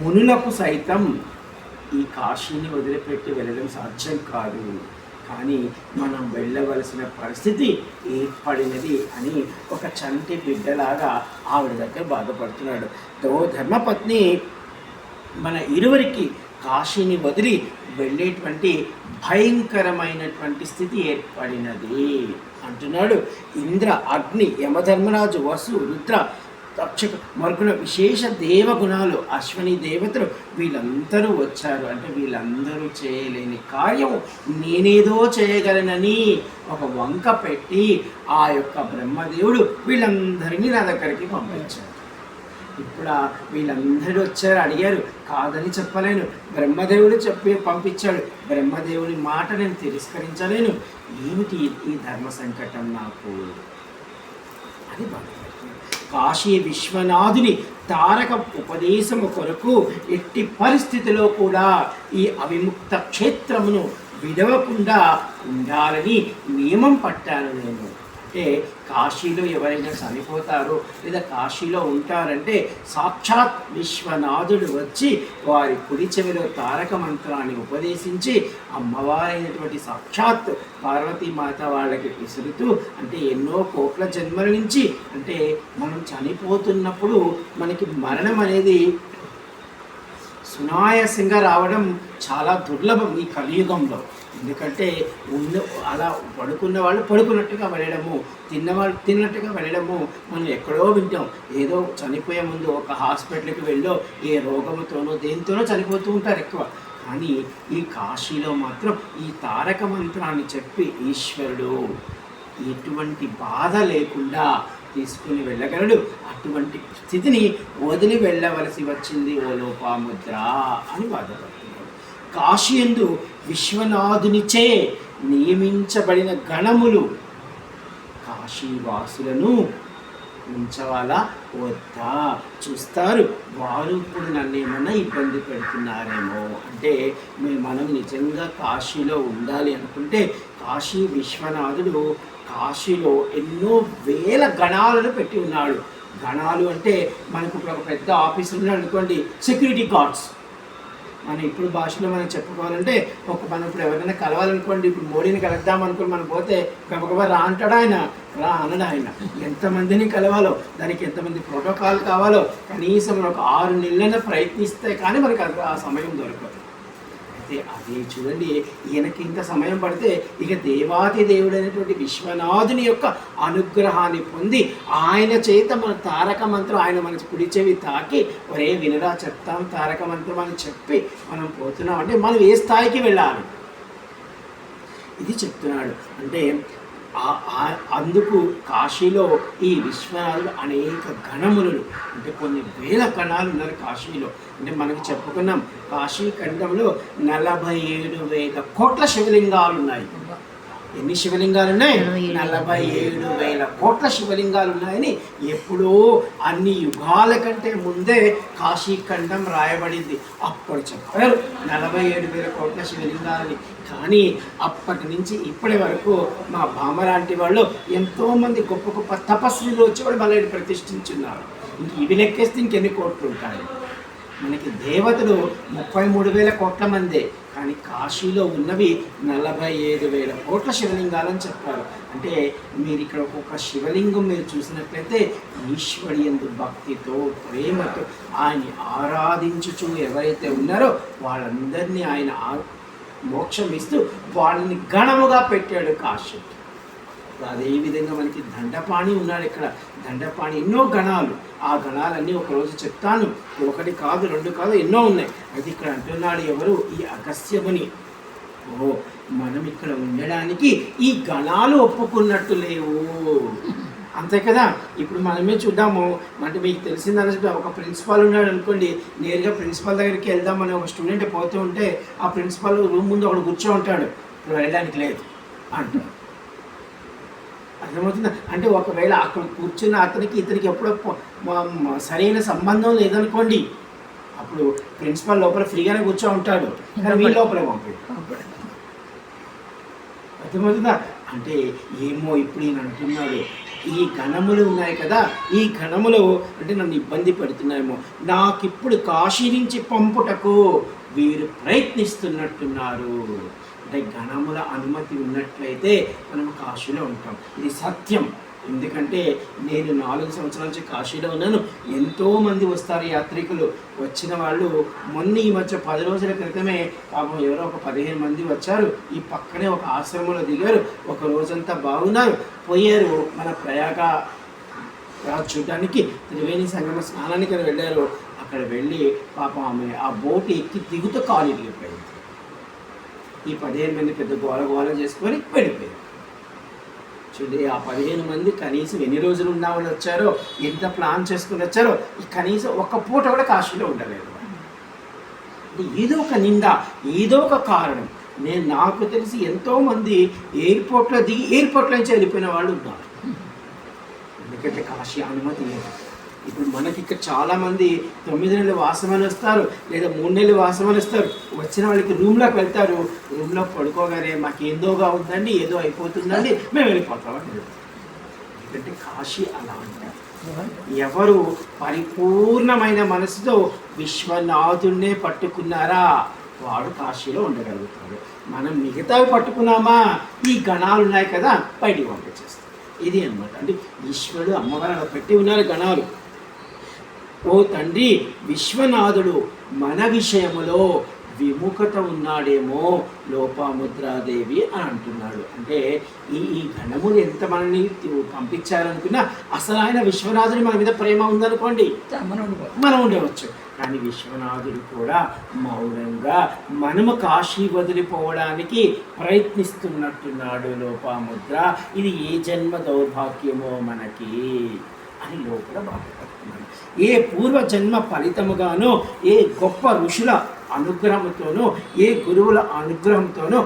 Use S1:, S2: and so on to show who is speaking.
S1: మునులకు సైతం ఈ కాశీని వదిలిపెట్టి వెళ్ళడం సాధ్యం కాదు, కానీ మనం వెళ్ళవలసిన పరిస్థితి ఏర్పడినది అని ఒక చంటి బిడ్డలాగా ఆవిడ దగ్గర బాధపడుతున్నాడు. ధర్మపత్ని మన ఇరువురికి కాశీని వదిలి వెళ్ళేటువంటి భయంకరమైనటువంటి స్థితి ఏర్పడినది అంటున్నాడు. ఇంద్ర, అగ్ని, యమధర్మరాజు, వసు, రుద్ర, తక్షక మరుగున విశేష దేవగుణాలు, అశ్వని దేవతలు వీళ్ళందరూ వచ్చారు. అంటే వీళ్ళందరూ చేయలేని కార్యము నేనేదో చేయగలనని ఒక వంక పెట్టి ఆ యొక్క బ్రహ్మదేవుడు వీళ్ళందరినీ నా దగ్గరికి పంపించాడు. ఇప్పుడు వీళ్ళందరూ వచ్చారు, అడిగారు, కాదని చెప్పలేను. బ్రహ్మదేవుడు పంపించాడు. బ్రహ్మదేవుడి మాట నేను తిరస్కరించలేను. ఏమిటి ఈ ధర్మ సంకటం నాకు అని బాధపడుతున్నాడు. కాశీ విశ్వనాథుని తారక ఉపదేశము కొరకు ఎట్టి పరిస్థితిలో కూడా ఈ అవిముక్త క్షేత్రమును విడవకుండా ఉండాలని నియమం పట్టాను నేను. అంటే కాశీలో ఎవరైనా చనిపోతారో లేదా కాశీలో ఉంటారంటే సాక్షాత్ విశ్వనాథుడు వచ్చి వారి కుడి చెవిలో తారక మంత్రాన్ని ఉపదేశించి అమ్మవారైనటువంటి సాక్షాత్ పార్వతీమాత వాళ్ళకి విసురుతూ, అంటే ఎన్నో కోట్ల జన్మల నుంచి, అంటే మనం చనిపోతున్నప్పుడు మనకి మరణం అనేది సునాయాసంగా రావడం చాలా దుర్లభం ఈ కలియుగంలో. ఎందుకంటే అలా పడుకున్న వాళ్ళు పడుకున్నట్టుగా వెళ్ళడము, తిన్నవాళ్ళు తిన్నట్టుగా వెళ్ళడము మనం ఎక్కడో వింటాం. ఏదో చనిపోయే ముందు ఒక హాస్పిటల్కి వెళ్ళో ఏ రోగముతోనో దేనితోనో చనిపోతూ ఉంటారు ఎక్కువ. కానీ ఈ కాశీలో మాత్రం ఈ తారక మంత్రాన్ని చెప్పి ఈశ్వరుడు ఎటువంటి బాధ లేకుండా తీసుకుని వెళ్ళగలడు. అటువంటి స్థితిని వదిలి వెళ్ళవలసి వచ్చింది ఓ లోపాముద్ర అని బాధపడుతున్నాడు. కాశీయందు విశ్వనాథునిచే నియమించబడిన గణములు కాశీవాసులను ఉంచవాలా వద్దా చూస్తారు. వారు ఇప్పుడు నన్ను ఏమన్నా ఇబ్బంది పెడుతున్నారేమో. అంటే మనం నిజంగా కాశీలో ఉండాలి అనుకుంటే కాశీ విశ్వనాథుడు కాశీలో ఎన్నో వేల గణాలను పెట్టి ఉన్నాడు. గణాలు అంటే మనకు ఇప్పుడు ఒక పెద్ద ఆఫీసులు ఉన్నాడు అనుకోండి, సెక్యూరిటీ గార్డ్స్. మనం ఇప్పుడు భాషలో మనం చెప్పుకోవాలంటే మనం ఇప్పుడు ఎవరైనా కలవాలనుకోండి, ఇప్పుడు మోడీని కలుద్దాం అనుకుని మనం పోతే గబగబా రా అంటాడు ఆయన, రా అనడు ఆయన. ఎంతమందిని కలవాలో, దానికి ఎంతమంది ప్రోటోకాల్ కావాలో కనీసం మనం ఒక 6 నెలలైనా ప్రయత్నిస్తే కానీ మనకు ఆ సమయం దొరకదు. అయితే అదే చూడండి, ఈయనకి ఇంత సమయం పడితే ఇక దేవాతి దేవుడైనటువంటి విశ్వనాథుని యొక్క అనుగ్రహాన్ని పొంది ఆయన చేత మన తారక మంత్రం, ఆయన మన కుడి చెవి తాకి ఒరే వినరా చెప్తాం తారక మంత్రం అని చెప్పి మనం పోతున్నాం. అంటే మనం ఏ స్థాయికి వెళ్ళాలి ఇది చెప్తున్నాడు. అంటే అందుకు కాశీలో ఈ విశ్వనాథుడు అనేక గణములు, అంటే కొన్ని వేల గణాలు ఉన్నారు కాశీలో. అంటే మనకు చెప్పుకున్నాం కాశీ ఖండంలో 47,000 కోట్ల శివలింగాలు ఉన్నాయి. ఎన్ని శివలింగాలు ఉన్నాయి? 47,000 కోట్ల శివలింగాలు ఉన్నాయని ఎప్పుడో అన్ని యుగాల కంటే ముందే కాశీ ఖండం రాయబడింది. అప్పుడు చెప్పారు 47,000 కోట్ల శివలింగాలని. కానీ అప్పటి నుంచి ఇప్పటి వరకు మా బామ్మ లాంటి వాళ్ళు ఎంతోమంది గొప్ప గొప్ప తపస్సులు వచ్చి వాళ్ళు మళ్ళీ ప్రతిష్ఠించున్నారు. ఇంక ఇవి లెక్కేస్తే ఇంకెన్ని కోట్లు ఉంటాయి. మనకి దేవతలు 33,000 కోట్ల మందే, కానీ కాశీలో ఉన్నవి 47,000 కోట్ల శివలింగాలని చెప్పారు. అంటే మీరు ఇక్కడ ఒక్కొక్క శివలింగం మీరు చూసినట్లయితే ఈశ్వరి యందు భక్తితో ప్రేమతో ఆయన్ని ఆరాధించుచు ఎవరైతే ఉన్నారో వాళ్ళందరినీ ఆయన మోక్షం ఇస్తూ వాళ్ళని గణముగా పెట్టాడు కాశీ. అదేవిధంగా మనకి దండపాణి ఉన్నాడు ఇక్కడ. దండపాణి ఎన్నో గణాలు, ఆ గణాలన్నీ ఒకరోజు చెప్తాను. ఒకటి కాదు, 2 కాదు, ఎన్నో ఉన్నాయి. అది ఇక్కడ అంటున్నాడు ఎవరు? ఈ అగస్త్యముని. మనం ఇక్కడ ఉండడానికి ఈ గణాలు ఒప్పుకున్నట్టు లేవు, అంతే కదా. ఇప్పుడు మనమే చూద్దాము. అంటే మీకు తెలిసిందని ఒక ప్రిన్సిపాల్ ఉన్నాడు అనుకోండి, నేరుగా ప్రిన్సిపాల్ దగ్గరికి వెళ్దామని ఒక స్టూడెంట్ పోతూ ఉంటే ఆ ప్రిన్సిపాల్ రూమ్ ముందు ఒకడు కూర్చో ఉంటాడు, ఇప్పుడు వెళ్ళడానికి లేదు అంటాడు. అర్థమవుతుందా? అంటే ఒకవేళ అక్కడ కూర్చున్న అతనికి ఇతనికి ఎప్పుడో సరైన సంబంధం లేదనుకోండి, అప్పుడు ప్రిన్సిపాల్ లోపల ఫ్రీగానే కూర్చో ఉంటాడు, కానీ మీ లోపల పంపాడు. అర్థమవుతుందా? అంటే ఏమో ఇప్పుడు ఈయన అంటున్నాడు ఈ గణములు ఉన్నాయి కదా, ఈ గణములు అంటే నన్ను ఇబ్బంది పెడుతున్నాయేమో, నాకిప్పుడు కాశీ నుంచి పంపుటకు వీరు ప్రయత్నిస్తున్నట్టున్నారు. అంటే గణముల అనుమతి ఉన్నట్లయితే మనం కాశీలో ఉంటాం. ఇది సత్యం. ఎందుకంటే నేను 4 సంవత్సరాల నుంచి కాశీలో ఉన్నాను. ఎంతోమంది వస్తారు యాత్రికులు. వచ్చిన వాళ్ళు మొన్న ఈ మధ్య 10 రోజుల క్రితమే పాపం ఎవరో ఒక 15 మంది వచ్చారు. ఈ పక్కనే ఒక ఆశ్రమంలో దిగారు. ఒక రోజంతా బాగున్నారు, పోయారు. మన ప్రయాగ చూడడానికి త్రివేణి సంగమ స్నానానికి వెళ్ళారు. అక్కడ వెళ్ళి పాపం ఆమె ఆ బోట్ ఎక్కి దిగుతూ కాలు ఇరిగిపోయింది. ఈ 15 మంది పెద్ద గోల చేసుకొని వెళ్ళిపోయారు. చూడండి, ఆ 15 మంది కనీసం ఎన్ని రోజులు ఉన్నామని వచ్చారో, ఎంత ప్లాన్ చేసుకుని వచ్చారో, ఈ కనీసం ఒక్క పూట కూడా కాశీలో ఉండలేదు. అంటే ఏదో ఒక నింద, ఏదో ఒక కారణం. నాకు తెలిసి ఎంతోమంది ఎయిర్పోర్ట్లో దిగి ఎయిర్పోర్ట్లో నుంచి వెళ్ళిపోయిన వాళ్ళు ఉన్నారు. ఎందుకంటే కాశీ అనుమతి లేదు. ఇప్పుడు మనకి ఇక్కడ చాలామంది 9 నెలలు వాసమని వస్తారు, లేదా 3 నెలలు వాసమని వస్తారు. వచ్చిన వాళ్ళకి రూమ్లోకి వెళ్తారు. రూమ్లో పడుకోగానే మాకు ఏందోగా ఉందండి, ఏదో అయిపోతుందండి, మేము వెళ్ళిపోతామండి. ఎందుకంటే కాశీ అలా అంటారు. ఎవరు పరిపూర్ణమైన మనసుతో విశ్వనాథుణ్ణే పట్టుకున్నారా వాడు కాశీలో ఉండగలుగుతాడు. మనం మిగతావి పట్టుకున్నామా, ఈ గణాలు ఉన్నాయి కదా, బయటికి పంపించేస్తాం. ఇది అన్నమాట. అంటే ఈశ్వరుడు అమ్మవారు అలా పెట్టి ఉన్నారు గణాలు. ఓ తండ్రి, విశ్వనాథుడు మన విషయములో విముఖత ఉన్నాడేమో లోపాముద్రాదేవి అని అంటున్నాడు. అంటే ఈ గణములు ఎంత మనల్ని పంపించారనుకున్నా అసలు ఆయన విశ్వనాథుడి మన మీద ప్రేమ ఉందనుకోండి, మనం ఉండవచ్చు. కానీ విశ్వనాథుడు కూడా మౌనంగా మనము కాశీ వదిలిపోవడానికి ప్రయత్నిస్తున్నట్టున్నాడు. లోపాముద్ర, ఇది ఏ జన్మ దౌర్భాగ్యమో మనకి అని లోపల బాధపడుతున్నాడు. ఏ పూర్వజన్మ ఫలితముగానో, ఏ గొప్ప ఋషుల అనుగ్రహంతోనో, ఏ గురువుల అనుగ్రహంతోనో